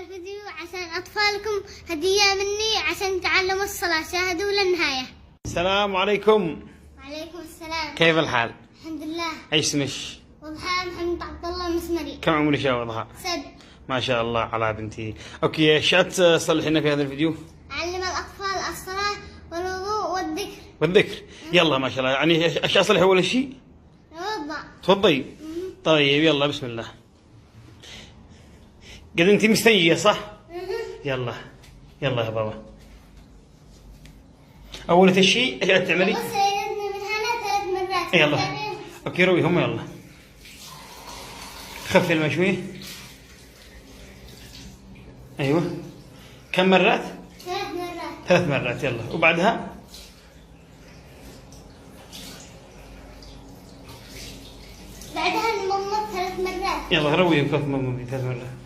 الفيديو عشان أطفالكم هدية مني عشان تعلموا الصلاة. شاهدوا للنهاية. السلام عليكم. وعليكم السلام. كيف الحال؟ الحمد لله. ايش اسمك؟ وضحى محمد عبد الله المسمري. كم عمرك يا وضحى؟ 7. ما شاء الله على بنتي. اوكي، ايش تصلح لنا في هذا الفيديو؟ أعلم الأطفال الصلاة والوضوء والذكر. والذكر. يلا ما شاء الله. يعني ايش اصلح اول شيء؟ توضأ. تفضلي. طيب يلا بسم الله. قد انت مستنية صح؟ يلا يلا يا بابا. اول شيء ايش تعملي؟ بص يدنا من هنا 3 مرات. يلا. اوكي روي هم يلا. خفي الماء شوي. ايوه. كم مرات؟ 3 مرات. 3 مرات يلا. وبعدها؟ بعدها نمضمض 3 مرات. يلا روي كيف مضمضي 3 مرات.